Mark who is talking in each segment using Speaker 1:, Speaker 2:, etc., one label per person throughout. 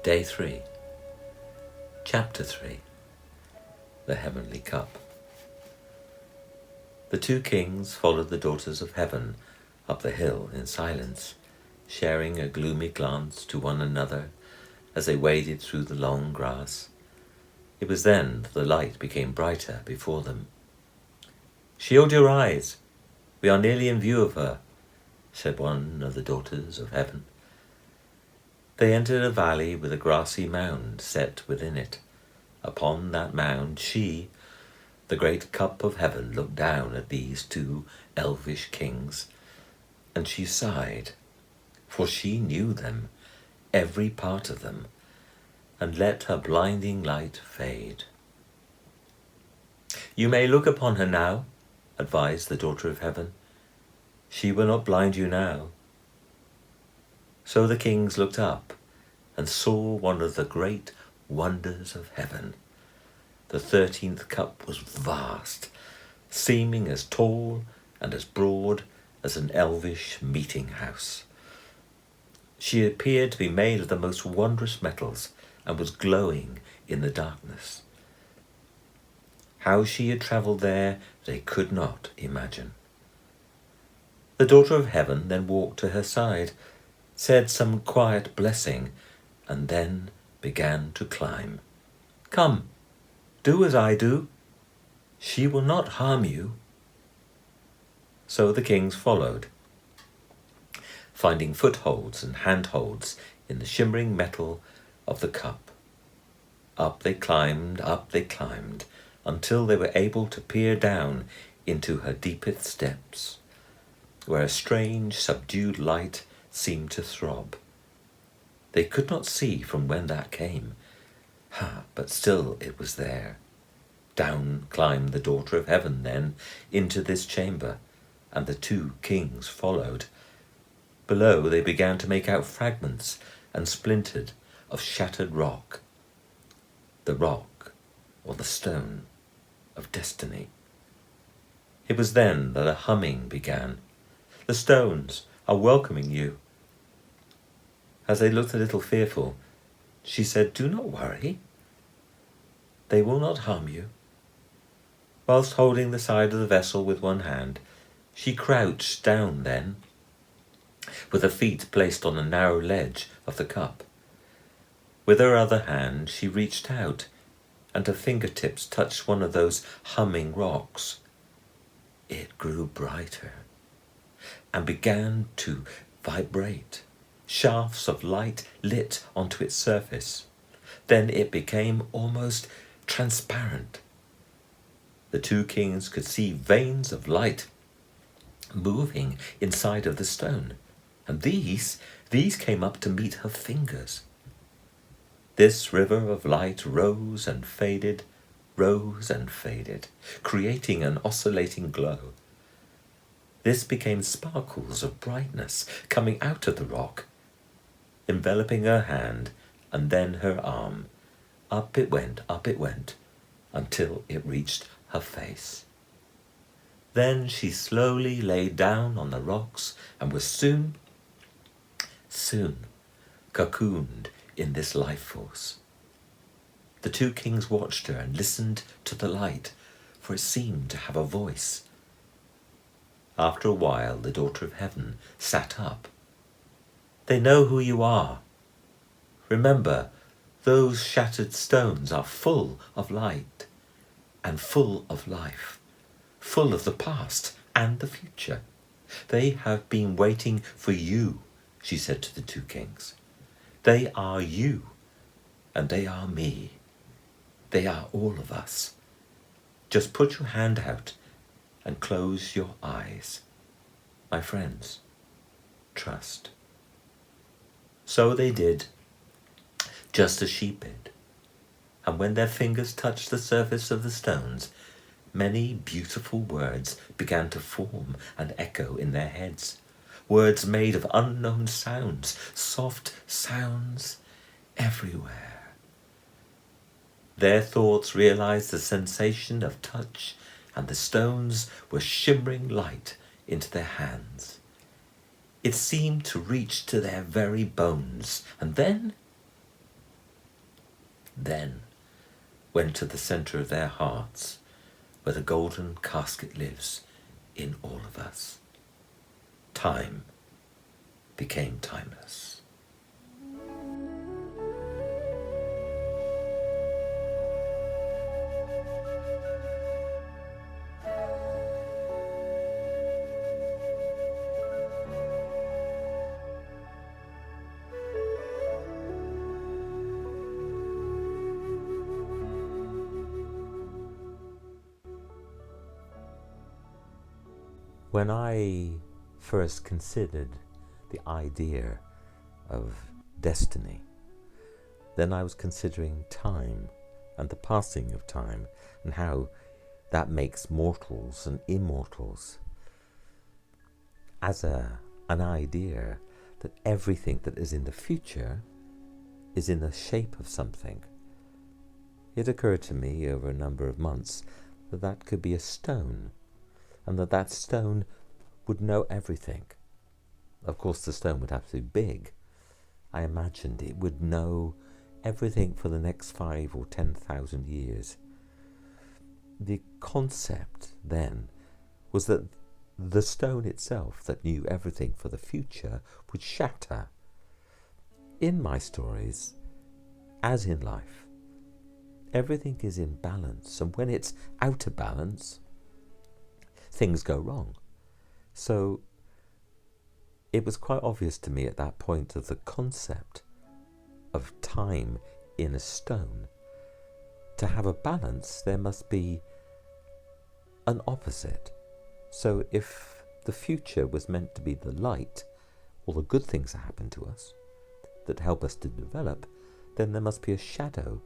Speaker 1: Day 3, Chapter 3, The Heavenly Cup. The two kings followed the daughters of heaven up the hill in silence, sharing a gloomy glance to one another as they waded through the long grass. It was then that the light became brighter before them. "Shield your eyes, we are nearly in view of her," said one of the daughters of heaven. They entered a valley with a grassy mound set within it. Upon that mound she, the great cup of heaven, looked down at these two Elvish kings, and she sighed, for she knew them, every part of them, and let her blinding light fade. "You may look upon her now," advised the daughter of heaven. "She will not blind you now." So the kings looked up and saw one of the great wonders of heaven. The 13th cup was vast, seeming as tall and as broad as an Elvish meeting house. She appeared to be made of the most wondrous metals and was glowing in the darkness. How she had travelled there they could not imagine. The daughter of heaven then walked to her side, said some quiet blessing, and then began to climb. "Come, do as I do. She will not harm you." So the kings followed, finding footholds and handholds in the shimmering metal of the cup. Up they climbed, until they were able to peer down into her deepest depths, where a strange, subdued light seemed to throb. They could not see from when that came, but still it was there. Down climbed the daughter of heaven then into this chamber, and the two kings followed. Below they began to make out fragments and splintered of shattered rock, the rock or the stone of destiny. It was then that a humming began. "The stones are welcoming you." As they looked a little fearful, she said, "Do not worry. They will not harm you." Whilst holding the side of the vessel with one hand, she crouched down then, with her feet placed on the narrow ledge of the cup. With her other hand she reached out, and her fingertips touched one of those humming rocks. It grew brighter and began to vibrate. Shafts of light lit onto its surface. Then it became almost transparent. The two kings could see veins of light moving inside of the stone, and these came up to meet her fingers. This river of light rose and faded, creating an oscillating glow. This became sparkles of brightness coming out of the rock, enveloping her hand and then her arm. Up it went, until it reached her face. Then she slowly lay down on the rocks and was soon cocooned in this life force. The two kings watched her and listened to the light, for it seemed to have a voice. After a while, the daughter of heaven sat up. "They know who you are. Remember, those shattered stones are full of light and full of life, full of the past and the future. They have been waiting for you," she said to the two kings. "They are you, and they are me. They are all of us. Just put your hand out and close your eyes. My friends, trust." So they did, just as she bid. And when their fingers touched the surface of the stones, many beautiful words began to form and echo in their heads. Words made of unknown sounds, soft sounds everywhere. Their thoughts realized the sensation of touch, and the stones were shimmering light into their hands. It seemed to reach to their very bones, and then then went to the center of their hearts, where the golden casket lives in all of us. Time became timeless. When I first considered the idea of destiny, then I was considering time and the passing of time and how that makes mortals and immortals as an idea that everything that is in the future is in the shape of something. It occurred to me over a number of months that that could be a stone, and that stone would know everything. Of course, the stone would have to be big. I imagined it would know everything for the next 5 or 10,000 years. The concept then was that the stone itself that knew everything for the future would shatter. In my stories, as in life, everything is in balance, and when it's out of balance, things go wrong. So it was quite obvious to me at that point of the concept of time in a stone. To have a balance, there must be an opposite. So if the future was meant to be the light, all the good things that happen to us, that help us to develop, then there must be a shadow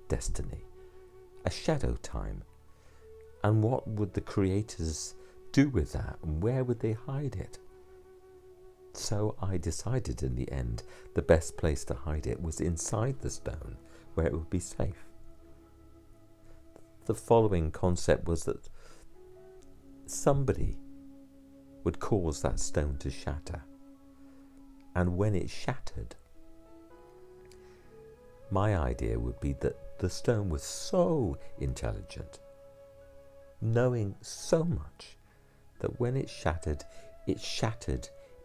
Speaker 1: destiny, a shadow time. And what would the creators do with that, and where would they hide it? So I decided in the end the best place to hide it was inside the stone, where it would be safe. The following concept was that somebody would cause that stone to shatter, and when it shattered, my idea would be that the stone was so intelligent, knowing so much, that when it shattered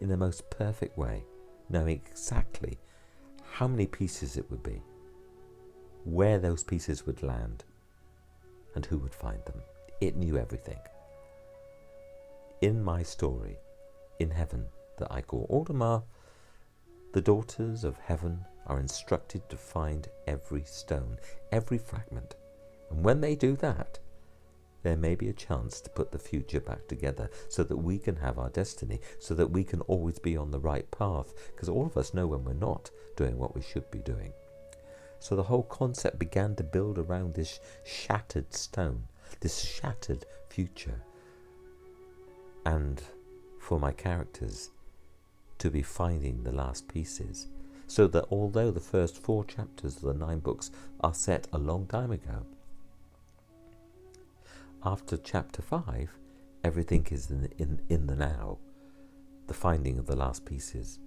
Speaker 1: in the most perfect way, knowing exactly how many pieces it would be, where those pieces would land, and who would find them. It knew everything. In my story, in heaven, that I call Audemars, the daughters of heaven are instructed to find every stone, every fragment. And when they do that, there may be a chance to put the future back together so that we can have our destiny, so that we can always be on the right path, because all of us know when we're not doing what we should be doing. So the whole concept began to build around this shattered stone, this shattered future. And for my characters to be finding the last pieces, so that although the first 4 chapters of the 9 books are set a long time ago, after chapter 5, everything is in the now. The finding of the last pieces,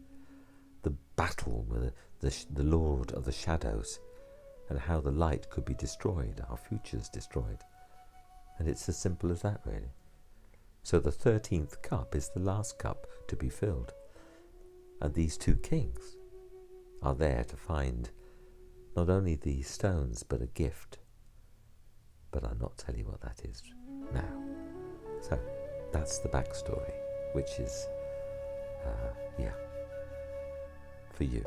Speaker 1: the battle with the Lord of the Shadows, and how the light could be destroyed, our futures destroyed. And it's as simple as that, really. So the 13th cup is the last cup to be filled. And these 2 kings are there to find not only these stones, but a gift. But I'll not tell you what that is now. So that's the backstory, which is, for you.